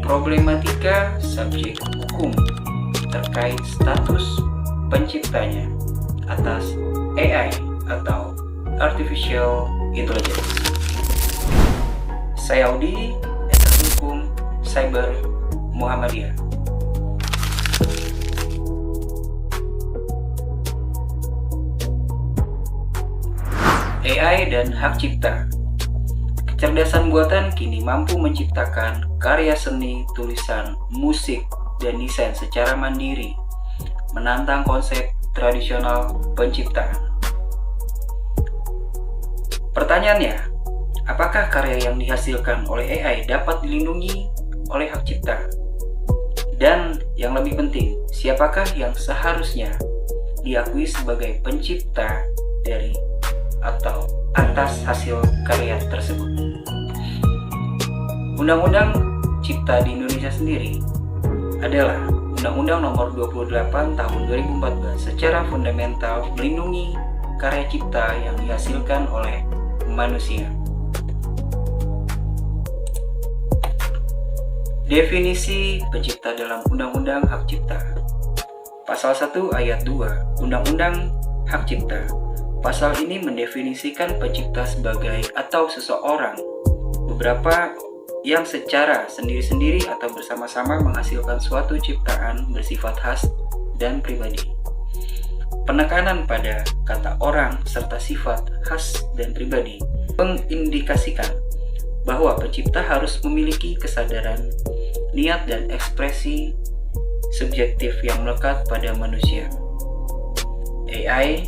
problematika subjek hukum terkait status penciptanya atas AI atau Artificial Intelligence. Saya Audi, Etos Hukum Cyber Muhammadiyah. AI dan hak cipta. Kecerdasan buatan kini mampu menciptakan karya seni, tulisan, musik, dan desain secara mandiri, menantang konsep tradisional penciptaan. Pertanyaannya, apakah karya yang dihasilkan oleh AI dapat dilindungi oleh hak cipta? Dan yang lebih penting, siapakah yang seharusnya diakui sebagai pencipta dari atau atas hasil karya tersebut? Undang-Undang Cipta di Indonesia sendiri adalah Undang-Undang Nomor 28 Tahun 2014 secara fundamental melindungi karya cipta yang dihasilkan oleh manusia. Definisi pencipta dalam Undang-Undang Hak Cipta. Pasal 1 ayat 2 Undang-Undang Hak Cipta. Pasal ini mendefinisikan pencipta sebagai atau seseorang, beberapa yang secara sendiri-sendiri atau bersama-sama menghasilkan suatu ciptaan bersifat khas dan pribadi. Penekanan pada kata orang serta sifat khas dan pribadi mengindikasikan bahwa pencipta harus memiliki kesadaran, niat, dan ekspresi subjektif yang melekat pada manusia. AI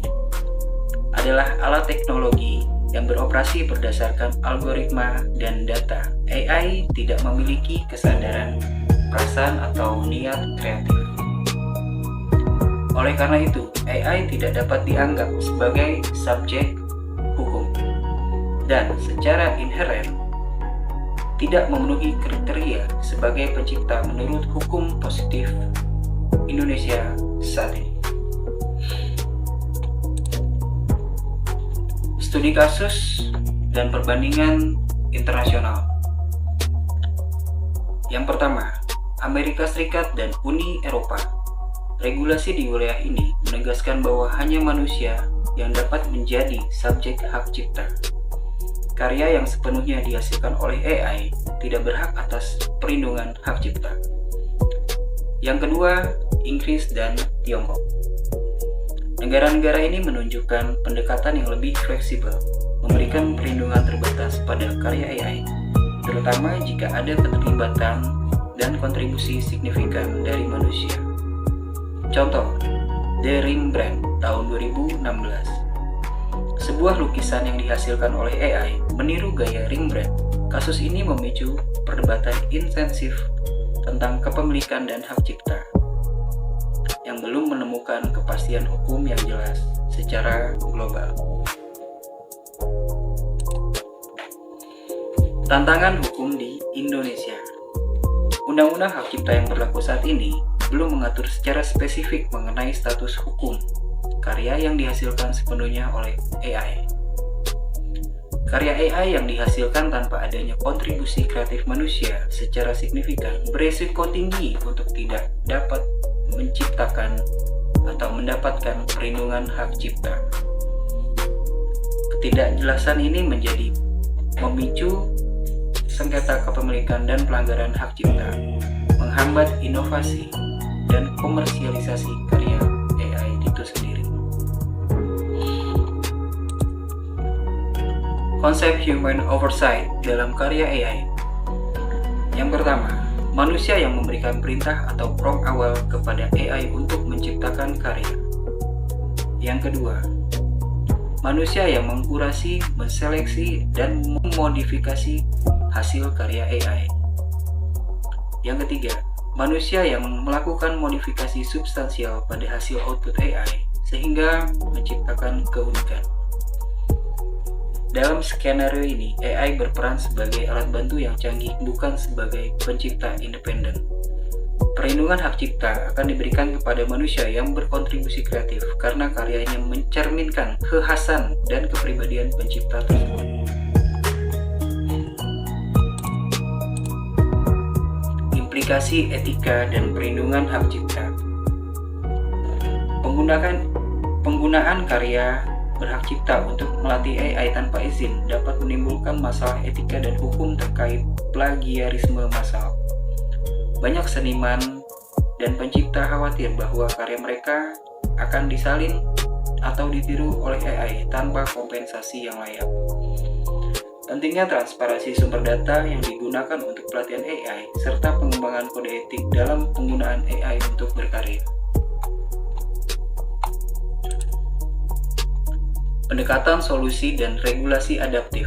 adalah alat teknologi yang beroperasi berdasarkan algoritma dan data. AI tidak memiliki kesadaran, perasaan, atau niat kreatif. Oleh karena itu, AI tidak dapat dianggap sebagai subjek hukum dan secara inheren tidak memenuhi kriteria sebagai pencipta menurut hukum positif Indonesia saat ini. Studi kasus dan perbandingan internasional. Yang pertama, Amerika Serikat dan Uni Eropa. Regulasi di wilayah ini menegaskan bahwa hanya manusia yang dapat menjadi subjek hak cipta. Karya yang sepenuhnya dihasilkan oleh AI tidak berhak atas perlindungan hak cipta. Yang kedua, Inggris dan Tiongkok. Negara-negara ini menunjukkan pendekatan yang lebih fleksibel, memberikan perlindungan terbatas pada karya AI, terutama jika ada keterlibatan dan kontribusi signifikan dari manusia. Contoh, The Rembrandt tahun 2016. Sebuah lukisan yang dihasilkan oleh AI meniru gaya Rembrandt. Kasus ini memicu perdebatan intensif tentang kepemilikan dan hak cipta yang belum menemukan kepastian hukum yang jelas secara global. Tantangan hukum di Indonesia. Undang-undang hak cipta yang berlaku saat ini belum mengatur secara spesifik mengenai status hukum karya yang dihasilkan sepenuhnya oleh AI. Karya AI yang dihasilkan tanpa adanya kontribusi kreatif manusia secara signifikan beresiko tinggi untuk tidak dapat menciptakan atau mendapatkan perlindungan hak cipta. Ketidakjelasan ini memicu sengketa kepemilikan dan pelanggaran hak cipta, menghambat inovasi dan komersialisasi karya AI itu sendiri. Konsep human oversight dalam karya AI. Yang pertama, manusia yang memberikan perintah atau prompt awal kepada AI untuk menciptakan karya. Yang kedua, manusia yang mengkurasi, menseleksi, dan memodifikasi hasil karya AI. Yang ketiga, manusia yang melakukan modifikasi substansial pada hasil output AI sehingga menciptakan keunikan. Dalam skenario ini, AI berperan sebagai alat bantu yang canggih, bukan sebagai pencipta independen. Perlindungan hak cipta akan diberikan kepada manusia yang berkontribusi kreatif karena karyanya mencerminkan kekhasan dan kepribadian pencipta tersebut. Implikasi etika dan perlindungan hak cipta. Penggunaan karya berhak cipta untuk melatih AI tanpa izin dapat menimbulkan masalah etika dan hukum terkait plagiarisme massal. Banyak seniman dan pencipta khawatir bahwa karya mereka akan disalin atau ditiru oleh AI tanpa kompensasi yang layak. Pentingnya transparansi sumber data yang digunakan untuk pelatihan AI serta pengembangan kode etik dalam penggunaan AI untuk berkarya. Pendekatan solusi dan regulasi adaptif.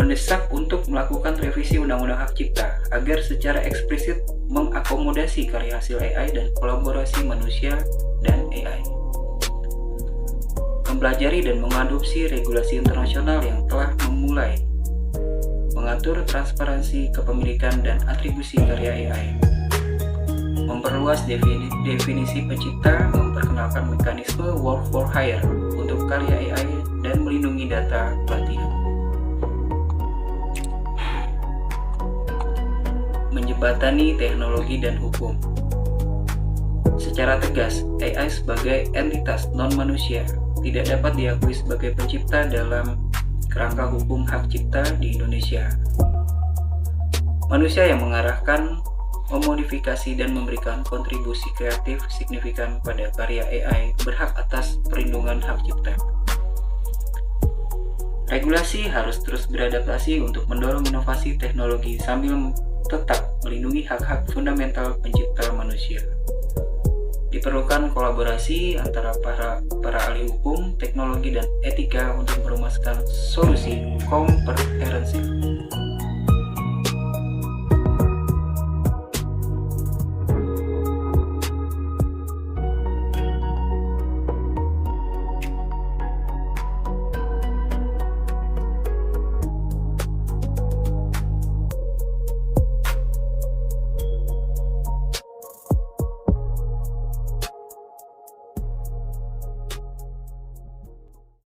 Mendesak untuk melakukan revisi Undang-Undang Hak Cipta agar secara eksplisit mengakomodasi karya hasil AI dan kolaborasi manusia dan AI. Mempelajari dan mengadopsi regulasi internasional yang telah memulai mengatur transparansi kepemilikan dan atribusi karya AI. Memperluas definisi pencipta, memperkenalkan mekanisme work for hire untuk karya AI dan melindungi data pelatihan. Menjembatani teknologi dan hukum. Secara tegas, AI sebagai entitas non-manusia tidak dapat diakui sebagai pencipta dalam kerangka hukum hak cipta di Indonesia. Manusia yang mengarahkan, memodifikasi dan memberikan kontribusi kreatif signifikan pada karya AI berhak atas perlindungan hak cipta. Regulasi harus terus beradaptasi untuk mendorong inovasi teknologi sambil tetap melindungi hak-hak fundamental pencipta manusia. Diperlukan kolaborasi antara para ahli hukum, teknologi, dan etika untuk merumuskan solusi komprehensif.